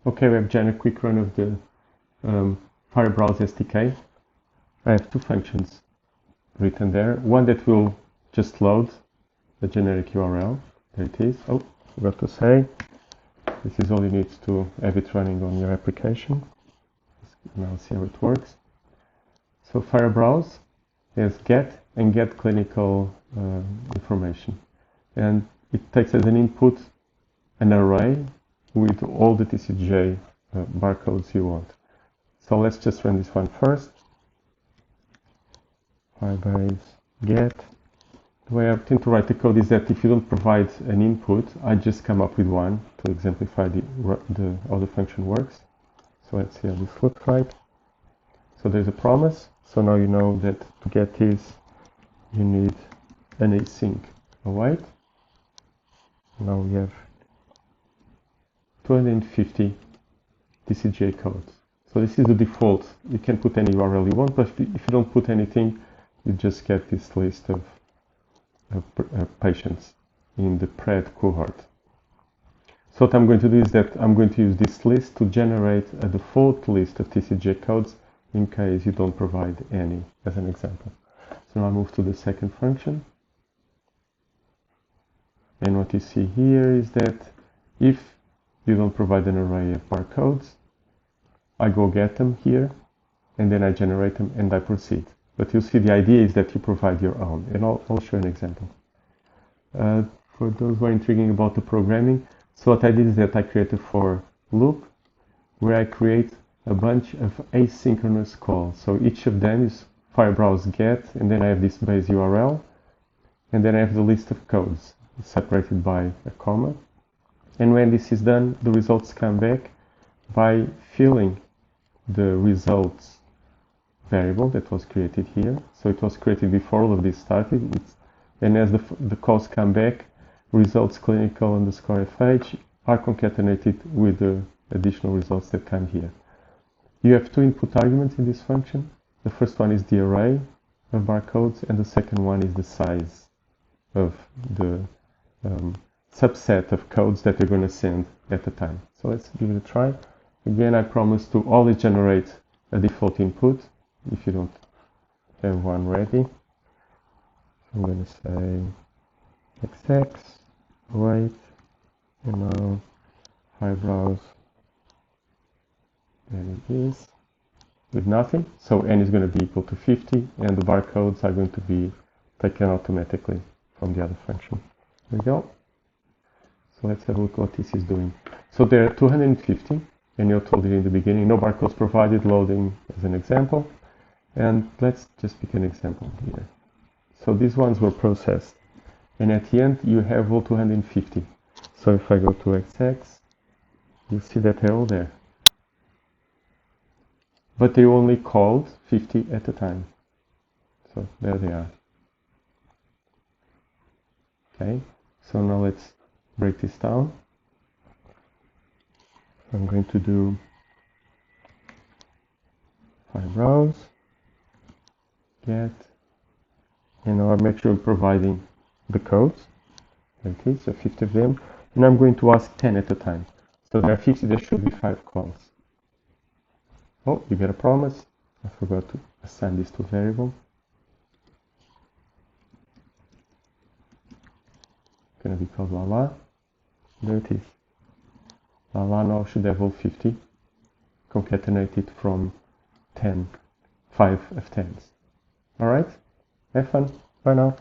Okay, we have done a quick run of the firebrowse SDK. I have two functions written there. One that will just load the generic URL. There it is. Oh, forgot to say. This is all you need to have it running on your application. Now see how it works. So firebrowse has get and get clinical information. And it takes as an input an array with all the tcga barcodes you want. So let's just run this one first. Firebase get. The way I tend to write the code is that if you don't provide an input, I just come up with one to exemplify how the function works. So let's see how this looks like. So there's a promise. So now you know that to get this, you need an async await. Now we have 250 tcga codes. So this is the default. You can put any URL you want, but if you don't put anything, you just get this list of patients in the pred cohort. So what I'm going to do is that I'm going to use this list to generate a default list of tcga codes in case you don't provide any, as an example. So now I'll move to the second function. And what you see here is that if you don't provide an array of barcodes, I go get them here, and then I generate them and I proceed. But you see the idea is that you provide your own, and I'll show an example. For those who are intriguing about the programming, so what I did is that I created a for loop where I create a bunch of asynchronous calls. So each of them is firebrowse get, and then I have this base URL, and then I have the list of codes separated by a comma. And when this is done, the results come back by filling the results variable that was created here. So it was created before all of this started. And as the calls come back, results clinical underscore fh are concatenated with the additional results that come here. You have two input arguments in this function. The first one is the array of barcodes, and the second one is the size of the subset of codes that you're going to send at a time. So let's give it a try. Again, I promise to always generate a default input if you don't have one ready. I'm going to say xx, wait, and now firebrowse. There it is, with nothing. So n is going to be equal to 50, and the barcodes are going to be taken automatically from the other function. There we go. So let's have a look at what this is doing. So there are 250, and you told it in the beginning, no barcodes provided, loading as an example. And let's just pick an example here. So these ones were processed, and at the end you have all 250. So if I go to xx, you see that they're all there. But they only called 50 at a time. So there they are. Okay, so now let's break this down. I'm going to do firebrowse get, and now I make sure I'm providing the codes. There it is, so 50 of them, and I'm going to ask 10 at a time. So there are 50, there should be 5 calls. Oh, you get a promise. I forgot to assign this to a variable. It's going to be called lala. There it is. Lala now should have all 50 concatenated from 5 of 10s. Alright, have fun. Bye now.